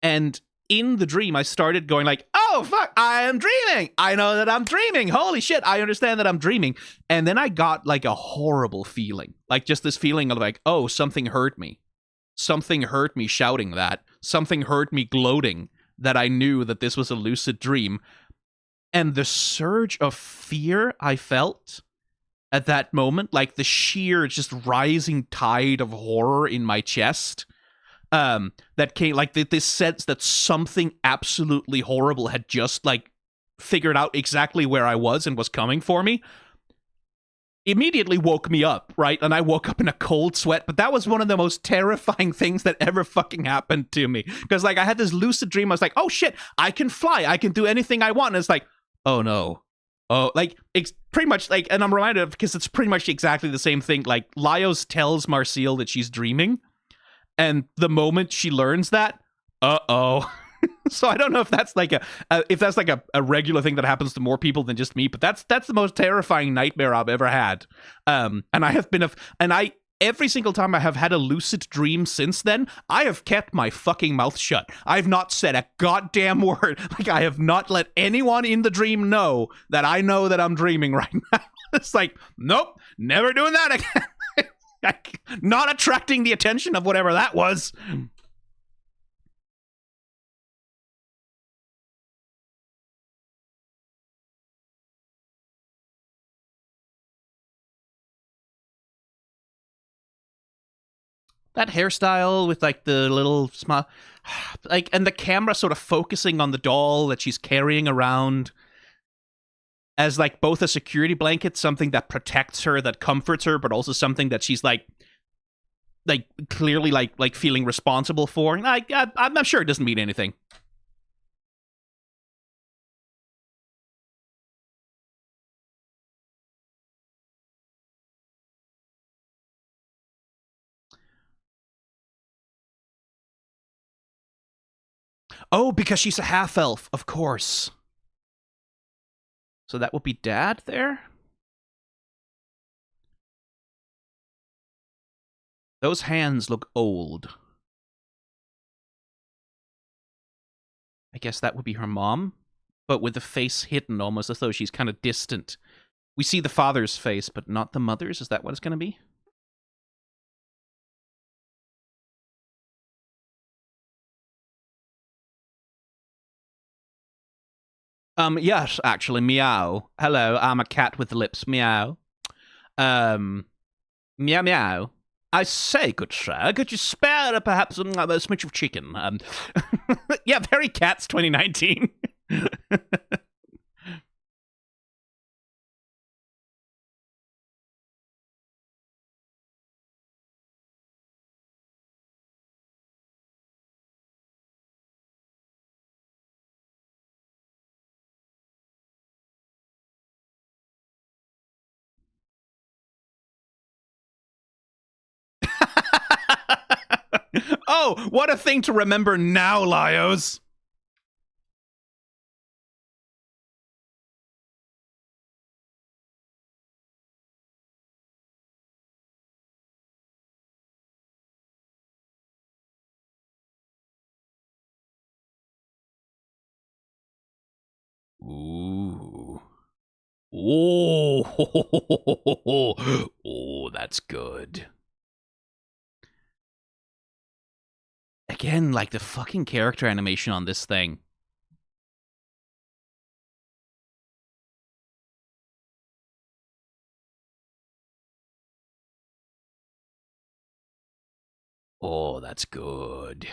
And in the dream, I started going like, oh, fuck, I am dreaming. I know that I'm dreaming. Holy shit, I understand that I'm dreaming. And then I got like a horrible feeling. Like just this feeling of like, oh, something hurt me. Something hurt me shouting that. Something hurt me gloating that I knew that this was a lucid dream. And the surge of fear I felt at that moment, like the sheer just rising tide of horror in my chest, that came like this sense that something absolutely horrible had just like figured out exactly where I was and was coming for me, immediately woke me up, right? And I woke up in a cold sweat, but that was one of the most terrifying things that ever fucking happened to me. Because like I had this lucid dream, I was like, oh shit, I can fly, I can do anything I want. And it's like, oh no. Oh, like it's pretty much like, and I'm reminded of because it's pretty much exactly the same thing. Like Laios tells Marcille that she's dreaming, and the moment she learns that, uh-oh. So I don't know if that's like a regular thing that happens to more people than just me, but that's the most terrifying nightmare I've ever had. And I have been every single time I have had a lucid dream since then, I have kept my fucking mouth shut. I've not said a goddamn word. Like I have not let anyone in the dream know that I know that I'm dreaming right now. It's like, nope, never doing that again. Not attracting the attention of whatever that was. That hairstyle with like the little smile, like, and the camera sort of focusing on the doll that she's carrying around as like both a security blanket, something that protects her, that comforts her, but also something that she's like clearly like feeling responsible for. I'm sure it doesn't mean anything. Oh, because she's a half elf, of course. So that would be Dad there. Those hands look old. I guess that would be her mom, but with the face hidden, almost as though she's kind of distant. We see the father's face, but not the mother's. Is that what it's going to be? Yes, actually, meow. Hello, I'm a cat with lips. Meow. Um, meow meow. I say, good sir, could you spare perhaps a smidge of chicken? Yeah, very cats 2019. Oh, what a thing to remember now, Laios. Ooh. Oh, oh, that's good. Again, like the fucking character animation on this thing. Oh, that's good.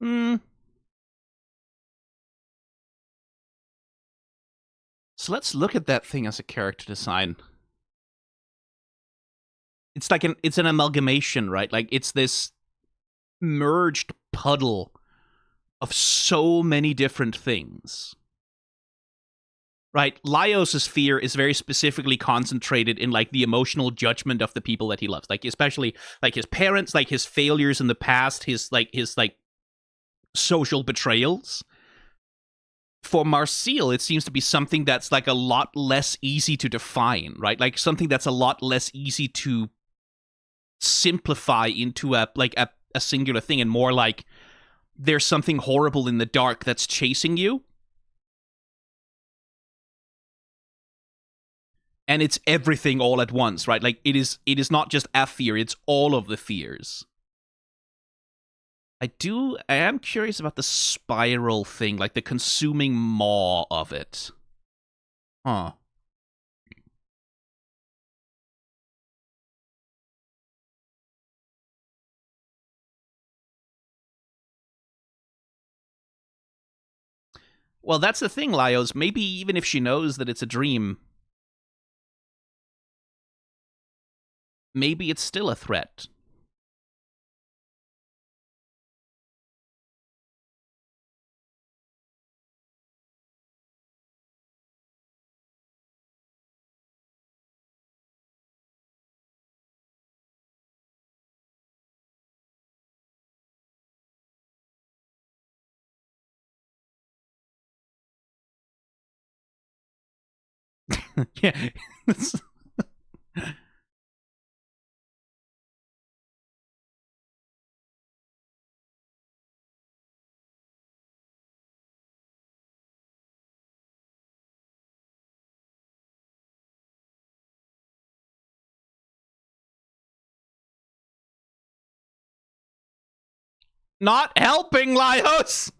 Hmm. So let's look at that thing as a character design. It's like it's an amalgamation, right? Like it's this merged puddle of so many different things. Right? Laios' fear is very specifically concentrated in like the emotional judgment of the people that he loves. Like especially like his parents, like his failures in the past, his social betrayals. For Marcel, it seems to be something that's like a lot less easy to define, right? Like something that's a lot less easy to simplify into a singular thing, and more like there's something horrible in the dark that's chasing you, and it's everything all at once, right? Like it is not just a fear, it's all of the fears. I am curious about the spiral thing, like the consuming maw of it. Huh. Well, that's the thing, Laios. Maybe even if she knows that it's a dream, maybe it's still a threat. Yeah. Not helping, Laios!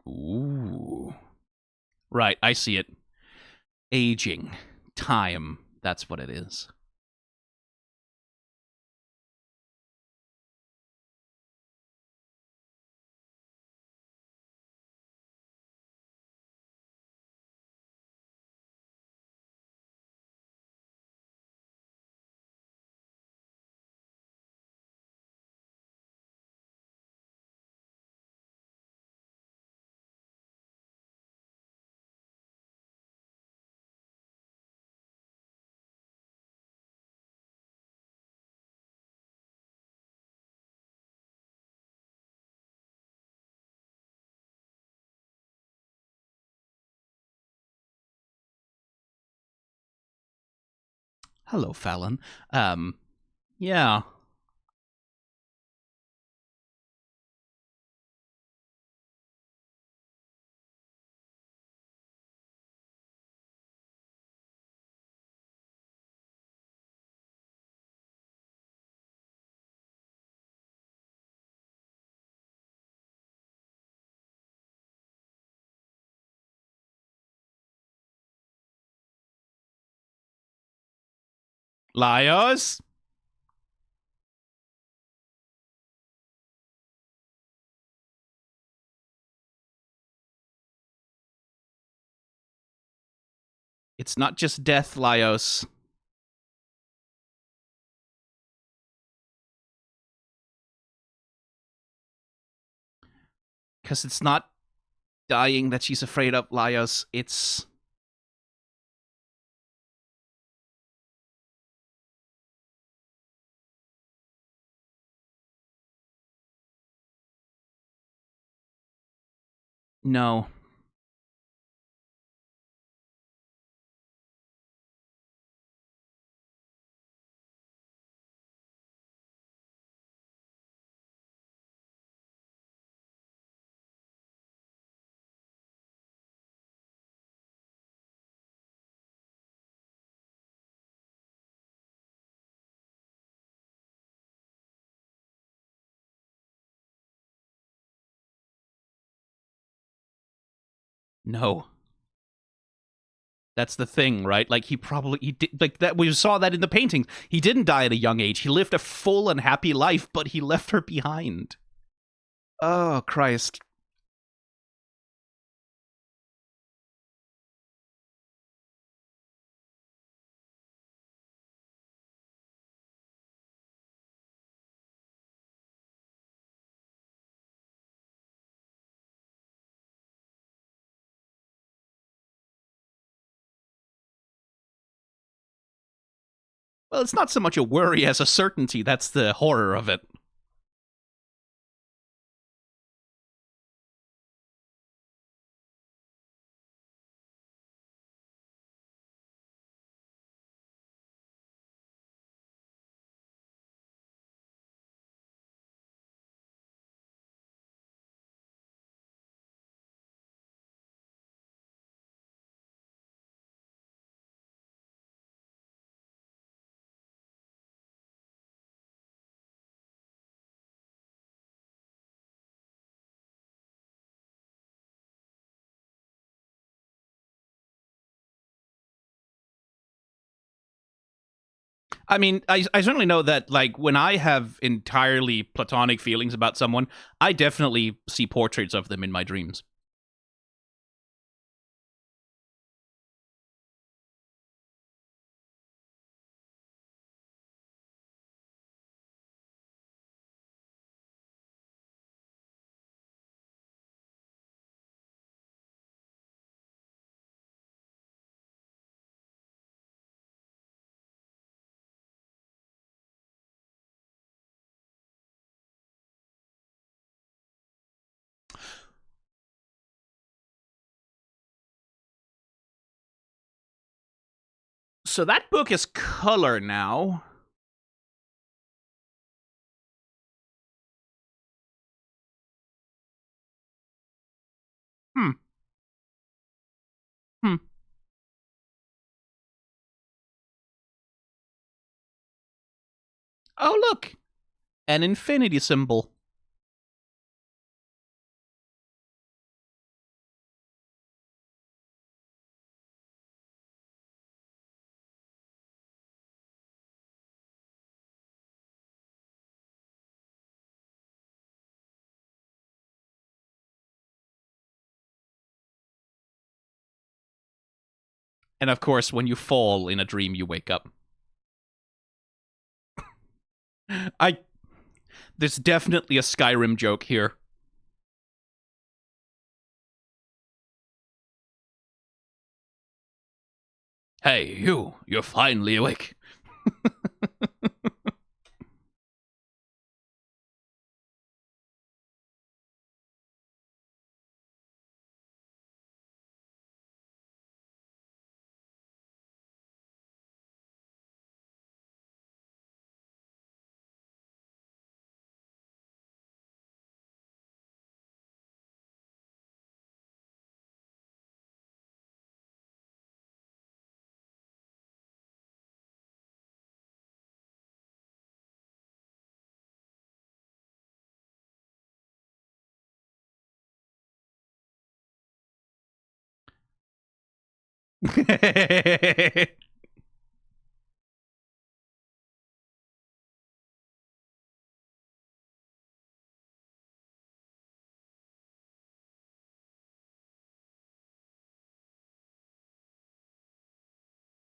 Ooh. Right, I see it. Aging. Time. That's what it is. Hello, Fallon. Yeah. Laios? It's not just death, Laios. Because it's not dying that she's afraid of, Laios. It's... No. No. That's the thing, right? Like, he did, like, that we saw that in the paintings. He didn't die at a young age. He lived a full and happy life, but he left her behind. Oh, Christ. Well, it's not so much a worry as a certainty. That's the horror of it. I mean, I certainly know that, like, when I have entirely platonic feelings about someone, I definitely see portraits of them in my dreams. So that book is color now. Hmm. Hmm. Oh, look. An infinity symbol. And of course, when you fall in a dream, you wake up. I There's definitely a Skyrim joke here. Hey, you're finally awake.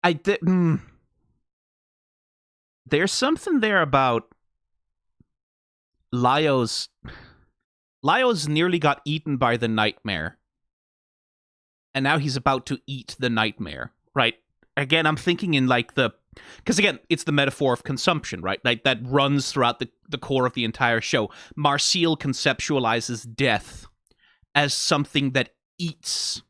I did. There's something there about Laios. Laios nearly got eaten by the nightmare, and now he's about to eat the nightmare. Right? Again, I'm thinking in like because again, it's the metaphor of consumption, right? Like that runs throughout the core of the entire show. Marcel conceptualizes death as something that eats,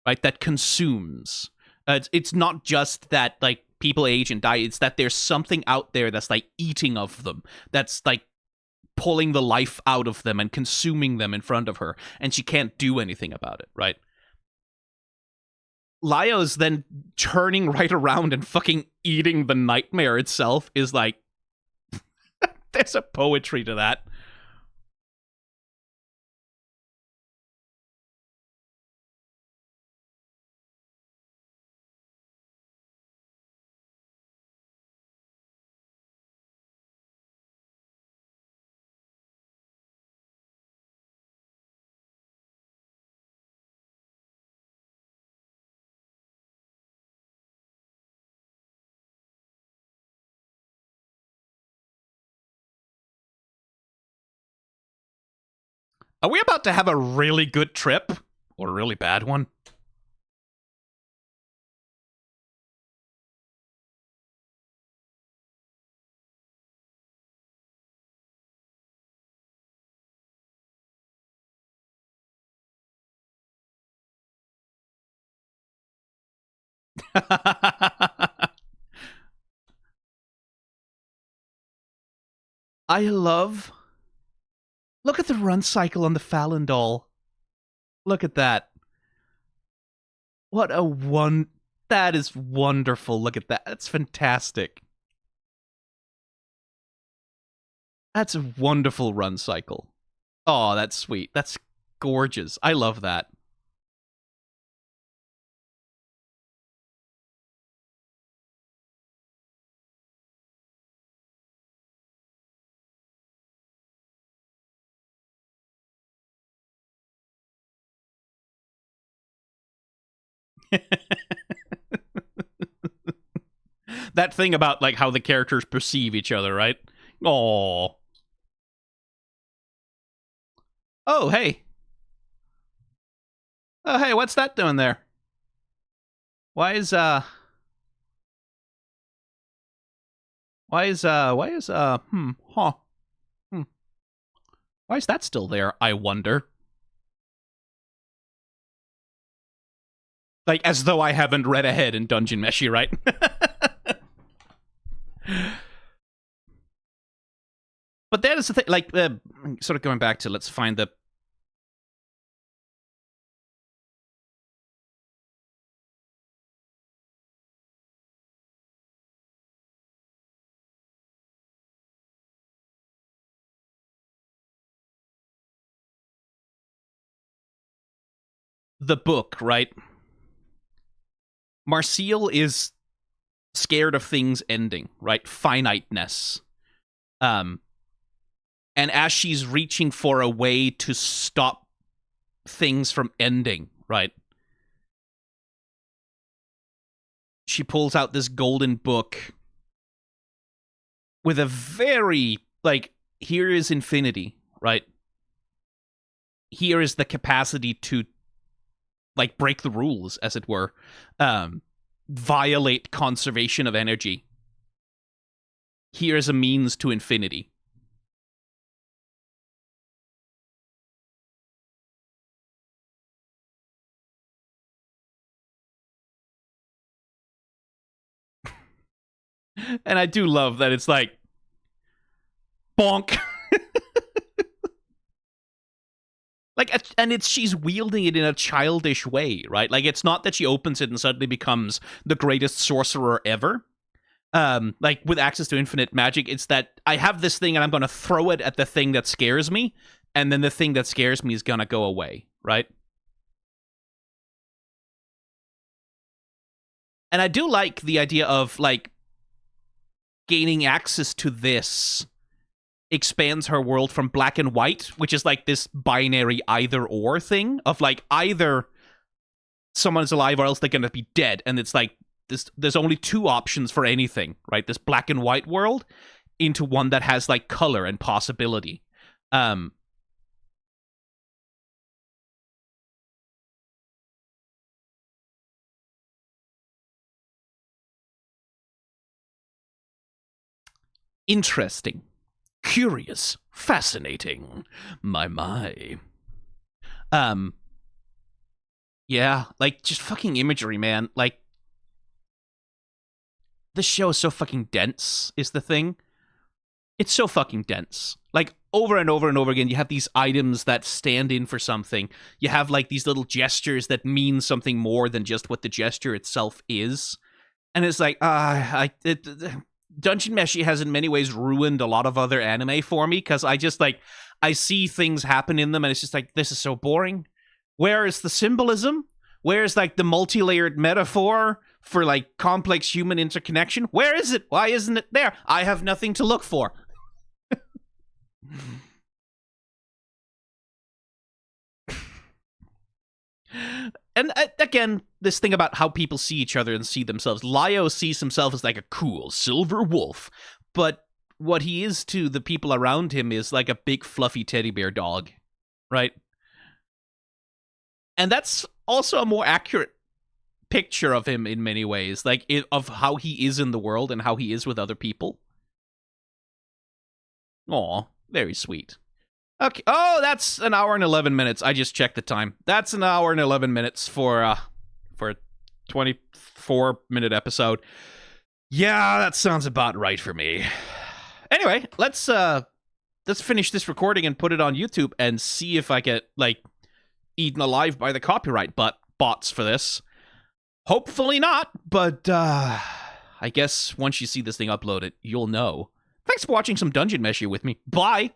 right? That consumes. It's not just that like people age and die. It's that there's something out there that's like eating of them. That's like pulling the life out of them and consuming them in front of her, and she can't do anything about it, right? Laios then turning right around and fucking eating the nightmare itself is like, there's a poetry to that. Are we about to have a really good trip? Or a really bad one? I love... Look at the run cycle on the Fallon doll. Look at that. What a one... That is wonderful. Look at that. That's fantastic. That's a wonderful run cycle. Oh, that's sweet. That's gorgeous. I love that. That thing about like how the characters perceive each other, right? Oh. Oh, hey. Oh, hey, what's that doing there? Why is why is huh. Hmm. Why is that still there, I wonder? Like, as though I haven't read ahead in Dungeon Meshi, right? But that is the thing, like, sort of going back to, let's find the book, right? Marcille is scared of things ending, right? Finiteness. And as she's reaching for a way to stop things from ending, right? She pulls out this golden book with a very, like, here is infinity, right? Here is the capacity to, like, break the rules, as it were. Violate conservation of energy. Here is a means to infinity. And I do love that it's like, bonk. Like, and it's she's wielding it in a childish way, right? Like, it's not that she opens it and suddenly becomes the greatest sorcerer ever. Like, with access to infinite magic, it's that I have this thing and I'm going to throw it at the thing that scares me, and then the thing that scares me is going to go away, right? And I do like the idea of, like, gaining access to this expands her world from black and white, which is like this binary either or thing of like either someone's alive or else they're gonna be dead, and it's like this, there's only two options for anything, right? This black and white world into one that has like color and possibility. Interesting, curious, fascinating. My. Yeah, like, just fucking imagery, man. Like, this show is so fucking dense, is the thing. It's so fucking dense. Like, over and over and over again, you have these items that stand in for something. You have, like, these little gestures that mean something more than just what the gesture itself is. And it's like, Dungeon Meshi has in many ways ruined a lot of other anime for me, because I just, like, I see things happen in them, and it's just like, this is so boring. Where is the symbolism? Where is, like, the multi-layered metaphor for, like, complex human interconnection? Where is it? Why isn't it there? I have nothing to look for. And again, this thing about how people see each other and see themselves. Laios sees himself as like a cool silver wolf, but what he is to the people around him is like a big fluffy teddy bear dog. right? And that's also a more accurate picture of him in many ways, like of how he is in the world and how he is with other people. Aw, very sweet. Okay. Oh, that's an hour and 11 minutes. I just checked the time. That's an hour and 11 minutes for a 24-minute episode. Yeah, that sounds about right for me. Anyway, let's finish this recording and put it on YouTube and see if I get like eaten alive by the copyright bots for this. Hopefully not, but I guess once you see this thing uploaded, you'll know. Thanks for watching some Dungeon Mesh here with me. Bye!